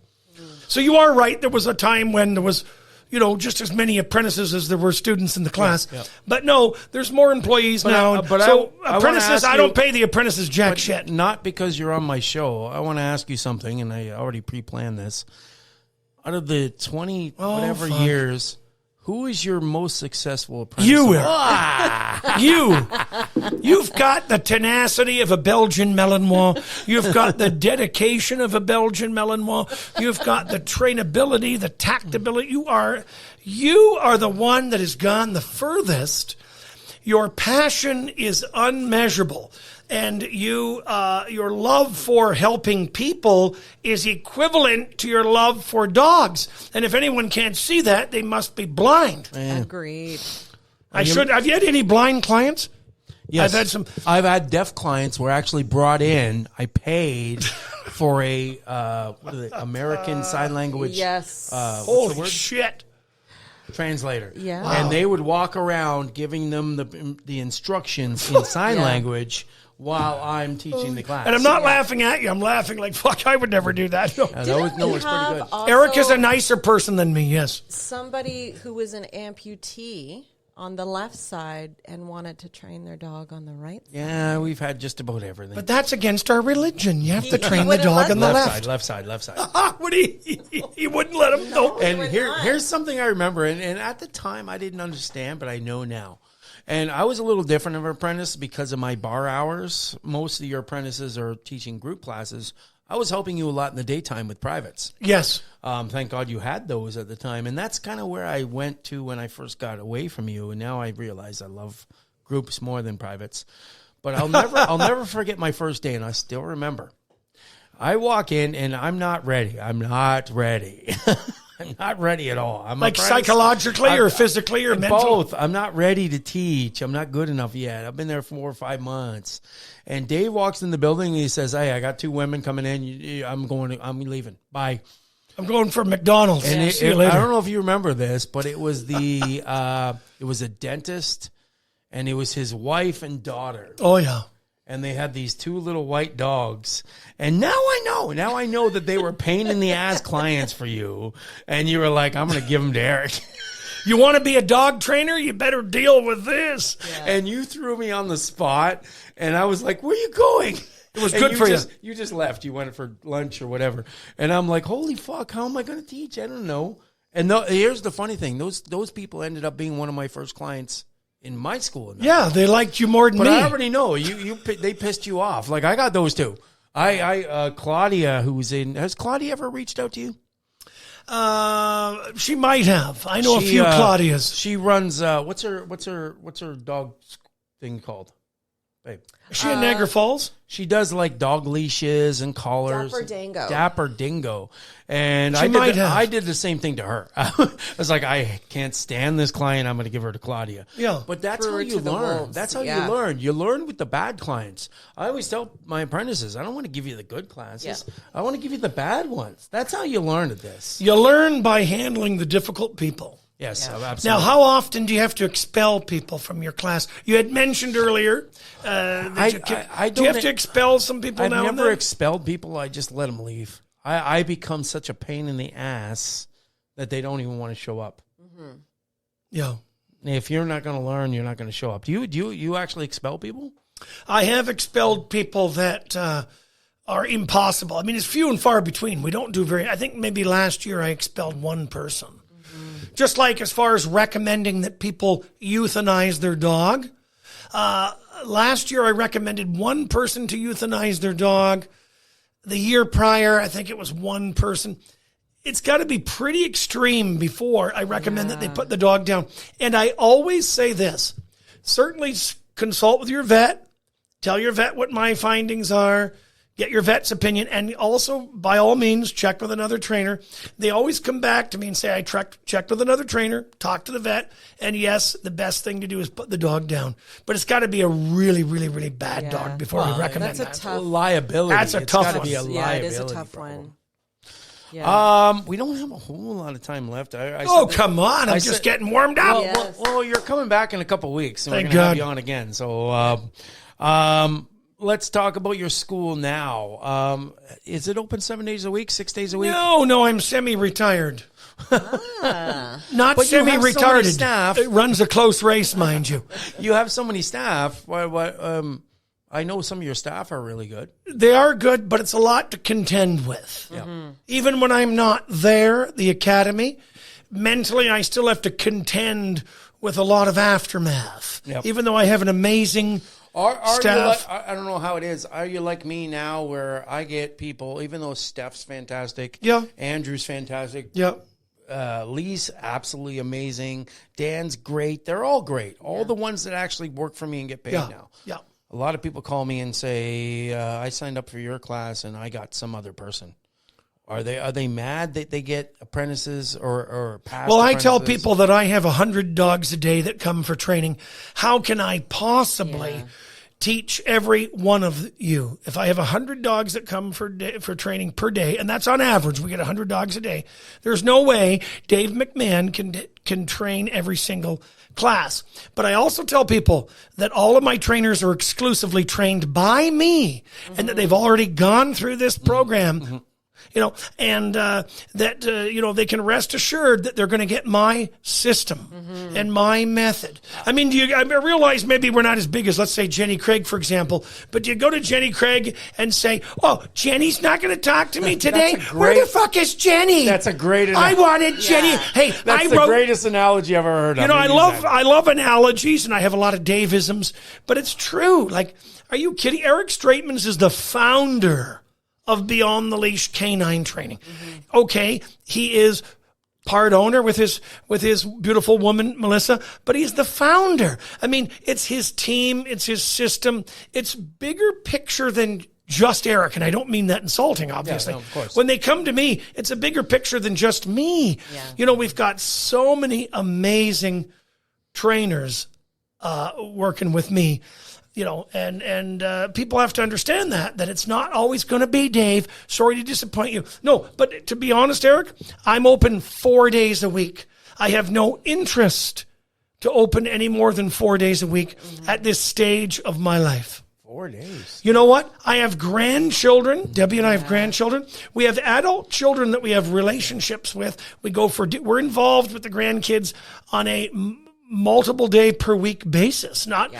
So you are right. There was a time when there was, just as many apprentices as there were students in the class. Yeah. But no, there's more employees now. Apprentices, I don't pay the apprentices jack shit. Not because you're on my show. I want to ask you something, and I already pre-planned this. Out of the 20 years, who is your most successful apprentice? You've got the tenacity of a Belgian Malinois. You've got the dedication of a Belgian Malinois. You've got the trainability, the tactability. You are the one that has gone the furthest. Your passion is unmeasurable. And your love for helping people is equivalent to your love for dogs. And if anyone can't see that, they must be blind. Man. Agreed. Have you had any blind clients? Yes. I've had deaf clients were actually brought in. I paid for a American Sign Language. Yes. Holy shit. Translator. Yeah. Wow. And they would walk around giving them the instructions in sign language while I'm teaching the class. And I'm not laughing at you. I'm laughing like, fuck, I would never do that. It's pretty good. Eric is a nicer person than me, yes. Somebody who was an amputee on the left side and wanted to train their dog on the right side. Yeah, we've had just about everything. But that's against our religion. You have to train the dog on the left. Left side. Would he wouldn't let him know. And here's something I remember, and at the time I didn't understand, but I know now. And I was a little different of an apprentice because of my bar hours. Most of your apprentices are teaching group classes. I was helping you a lot in the daytime with privates. Yes. Thank God you had those at the time. And that's kind of where I went to when I first got away from you. And now I realize I love groups more than privates. But I'll never forget my first day, and I still remember. I walk in, and I'm not ready. I'm not ready. I'm not ready at all. I'm like psychologically or physically or mentally? Both. I'm not ready to teach. I'm not good enough yet. I've been there 4 or 5 months. And Dave walks in the building and he says, "Hey, I got 2 women coming in. I'm leaving. Bye." I'm going for McDonald's. And See you later. I don't know if you remember this, but it was it was a dentist, and it was his wife and daughter. Oh, yeah. And they had these 2 little white dogs. And now I know that they were pain in the ass clients for you. And you were like, I'm going to give them to Eric. You want to be a dog trainer? You better deal with this. Yeah. And you threw me on the spot. And I was like, where are you going? It was good for you. You just left. You went for lunch or whatever. And I'm like, holy fuck, how am I going to teach? I don't know. And here's the funny thing. Those people ended up being one of my first clients in my school. Yeah, they liked you more than me. But I already know they pissed you off. Like I got those 2. Claudia, has Claudia ever reached out to you? She might have. I know a few Claudias. She runs. What's her dog thing called? Babe. Is she in Niagara Falls? She does like dog leashes and collars. Dapper Dingo. And I did the same thing to her. I was like, I can't stand this client. I'm going to give her to Claudia. Yeah. But that's how you learn. That's how you learn. You learn with the bad clients. I always tell my apprentices, I don't want to give you the good classes. Yeah. I want to give you the bad ones. That's how you learn at this. You learn by handling the difficult people. Yes, absolutely. Now, how often do you have to expel people from your class? You had mentioned earlier do you have to expel some people now and then? I've never expelled people. I just let them leave. I become such a pain in the ass that they don't even want to show up. Mm-hmm. Yeah. If you're not going to learn, you're not going to show up. Do you actually expel people? I have expelled people that are impossible. I mean, it's few and far between. We don't do I think maybe last year I expelled 1 person. Just like as far as recommending that people euthanize their dog. Last year, I recommended 1 person to euthanize their dog. The year prior, I think it was 1 person. It's got to be pretty extreme before I recommend that they put the dog down. And I always say this. Certainly consult with your vet. Tell your vet what my findings are. Get your vet's opinion, and also, by all means, check with another trainer. They always come back to me and say, I checked with another trainer, talk to the vet, and yes, the best thing to do is put the dog down. But it's got to be a really, really, really bad dog before we recommend that. That's a tough liability. That's a tough one. Be a liability. It is a tough one. Yeah. We don't have a whole lot of time left. Come on. I'm just getting warmed up. Well, you're coming back in a couple of weeks, and we're going to have you on again. So, let's talk about your school now. Is it open 7 days a week, 6 days a week? No, I'm semi-retired. Not but semi-retarded. So staff. It runs a close race, mind you. You have so many staff. I know some of your staff are really good. They are good, but it's a lot to contend with. Yeah. Mm-hmm. Even when I'm not there, the academy, mentally I still have to contend with a lot of aftermath. Yep. Even though I have an amazing staff. I don't know how it is. Are you like me now where I get people, even though Steph's fantastic, Andrew's fantastic, Lee's absolutely amazing, Dan's great, they're all great. All the ones that actually work for me and get paid now. Yeah. A lot of people call me and say, I signed up for your class and I got some other person. Are they mad that they get apprentices or past Well, apprentices? I tell people that I have 100 dogs a day that come for training. How can I possibly teach every one of you? If I have 100 dogs that come for training per day, and that's on average, we get 100 dogs a day, there's no way Dave McMahon can train every single class. But I also tell people that all of my trainers are exclusively trained by me and that they've already gone through this program. And they can rest assured that they're going to get my system and my method. I mean, I realize maybe we're not as big as, let's say, Jenny Craig, for example, but do you go to Jenny Craig and say, oh, Jenny's not going to talk to me today? Where the fuck is Jenny? That's a great analogy. I wanted Jenny. Hey, that's the greatest analogy I've ever heard of. I love analogies, and I have a lot of Davisms, but it's true. Like, are you kidding? Eric Straetmans is the founder of Beyond the Leash Canine Training. Okay, he is part owner with his beautiful woman, Melissa, but he's the founder. I mean, it's his team, it's his system. It's bigger picture than just Eric, and I don't mean that insulting, obviously. Yeah, no, of course. When they come to me, it's a bigger picture than just me. Yeah. We've got so many amazing trainers working with me. and people have to understand that it's not always going to be Dave. Sorry to disappoint you. No, but to be honest, Eric, I'm open 4 days a week. I have no interest to open any more than 4 days a week at this stage of my life. 4 days. You know what? I have grandchildren. Debbie and I have grandchildren. We have adult children that we have relationships with. We're involved with the grandkids on a multiple day per week basis. Not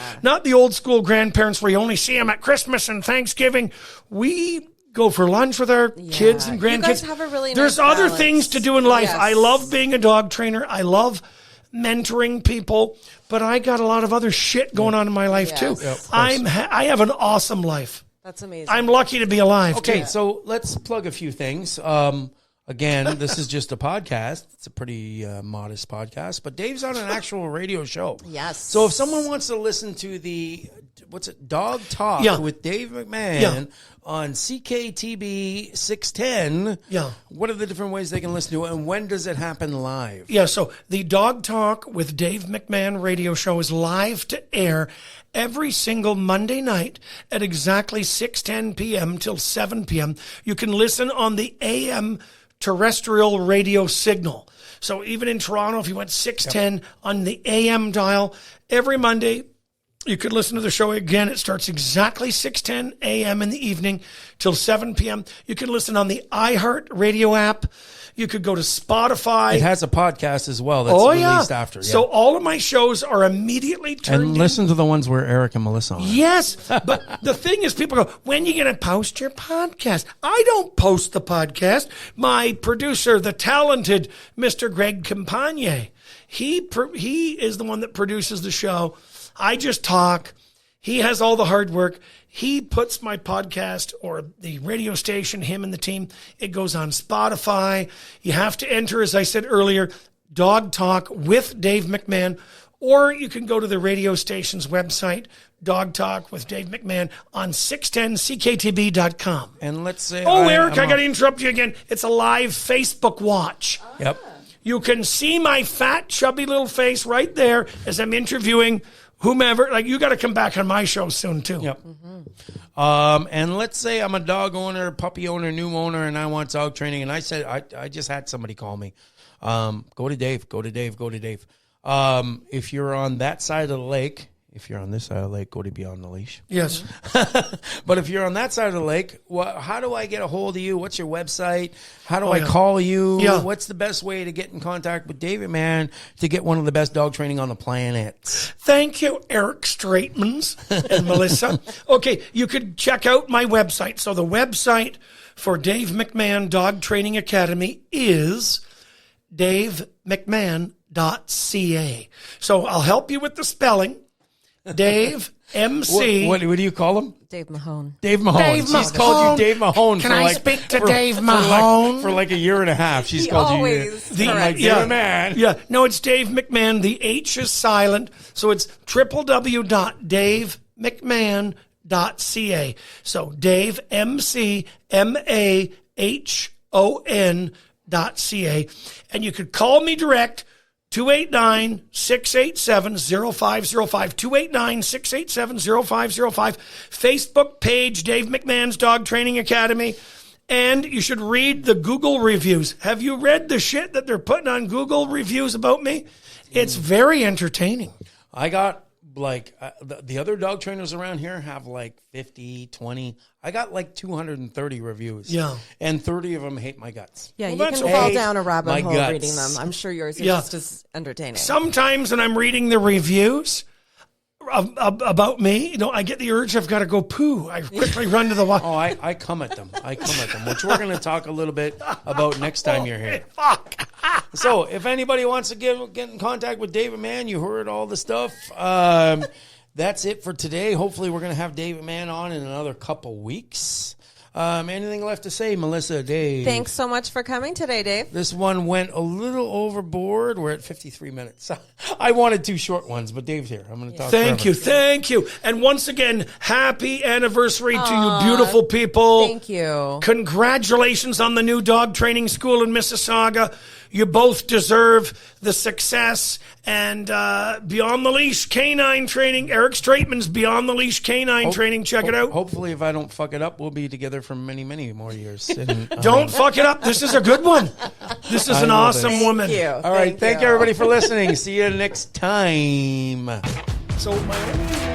the old school grandparents where you only see them at Christmas and Thanksgiving. We go for lunch with our kids and grandkids. You guys have a really There's nice other balance. things to do in life. Yes. I love being a dog trainer. I love mentoring people, but I got a lot of other shit going on in my life too. I have an awesome life. That's amazing. I'm lucky to be alive. Okay, too. so let's plug a few things. Again, this is just a podcast. It's a pretty modest podcast, but Dave's on an actual radio show. Yes. So if someone wants to listen to Dog Talk with Dave McMahon on CKTB 610, what are the different ways they can listen to it, and when does it happen live? Yeah, so the Dog Talk with Dave McMahon radio show is live to air every single Monday night at exactly 6:10 p.m. till 7 p.m. You can listen on the AM terrestrial radio signal. So even in Toronto, if you went 610 on the AM dial, every Monday, you could listen to the show again. It starts exactly 6:10 a.m. in the evening till 7 p.m. You can listen on the iHeart radio app. You could go to Spotify. It has a podcast as well that's released after. Yeah. So all of my shows are immediately turned and listen to the ones where Eric and Melissa are. Yes, but the thing is, people go, when are you going to post your podcast? I don't post the podcast. My producer, the talented Mr. Greg Campagne, he is the one that produces the show. I just talk. He has all the hard work. He puts my podcast or the radio station, him and the team, it goes on Spotify. You have to enter, as I said earlier, Dog Talk with Dave McMahon, or you can go to the radio station's website, Dog Talk with Dave McMahon, on 610cktb.com. And let's say... Eric, I got to interrupt you again. It's a live Facebook watch. Yep. You can see my fat, chubby little face right there as I'm interviewing whomever. Like, you got to come back on my show soon, too. Yep. And let's say I'm a dog owner, puppy owner, new owner, and I want dog training. And I said, I just had somebody call me. Go to Dave. If you're on that side of the lake, if you're on this side of the lake, go to Beyond the Leash. Yes. But if you're on that side of the lake, how do I get a hold of you? What's your website? How do I call you? Yeah. What's the best way to get in contact with David Mann to get one of the best dog training on the planet? Thank you, Eric Straetmans and Melissa. Okay, you could check out my website. So the website for Dave McMahon Dog Training Academy is davemcmahon.ca. So I'll help you with the spelling. Dave MC. What do you call him? Dave Mahone. Dave Mahone. She's called you Dave Mahone. Can I speak to Dave Mahone? For like a year and a half. She's called you correct. Dave McMahon. Yeah, no, it's Dave McMahon. The H is silent, so it's www.davemcmahon.ca. So Dave McMahon.ca, and you could call me direct. 289-687-0505. 289-687-0505. Facebook page, Dave McMahon's Dog Training Academy. And you should read the Google reviews. Have you read the shit that they're putting on Google reviews about me? It's very entertaining. I got the other dog trainers around here have like 50, 20. I got like 230 reviews. Yeah. And 30 of them hate my guts. Yeah, Well, you can that's fall okay. down a rabbit My hole guts. reading them. I'm sure yours are Yeah. just as entertaining. Sometimes when I'm reading the reviews about me, I get the urge I've got to go poo. I quickly run to the water. Oh, I come at them. Which we're going to talk a little bit about next time you're here. Fuck. So if anybody wants to get in contact with David Mann, you heard all the stuff. That's it for today. Hopefully we're going to have David Mann on in another couple weeks. Anything left to say, Melissa, Dave? Thanks so much for coming today, Dave. This one went a little overboard. We're at 53 minutes. I wanted 2 short ones, but Dave's here. I'm going to talk Thank you. And once again, happy anniversary to you beautiful people. Thank you. Congratulations on the new dog training school in Mississauga. You both deserve the success And Beyond the Leash Canine Training, Eric Straetmans, Beyond the Leash Canine Training. Check it out. Hopefully, if I don't fuck it up, we'll be together for many, many more years. And, don't fuck it up. This is a good one. This is an awesome woman. Thank you. All right. Thank you, everybody, for listening. See you next time.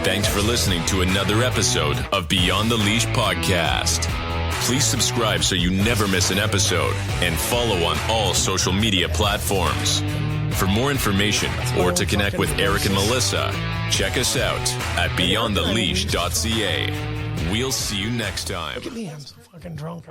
Thanks for listening to another episode of Beyond the Leash Podcast. Please subscribe so you never miss an episode and follow on all social media platforms. For more information or to connect with Eric and Melissa, check us out at beyondtheleash.ca. We'll see you next time. Look at me, I'm so fucking drunk.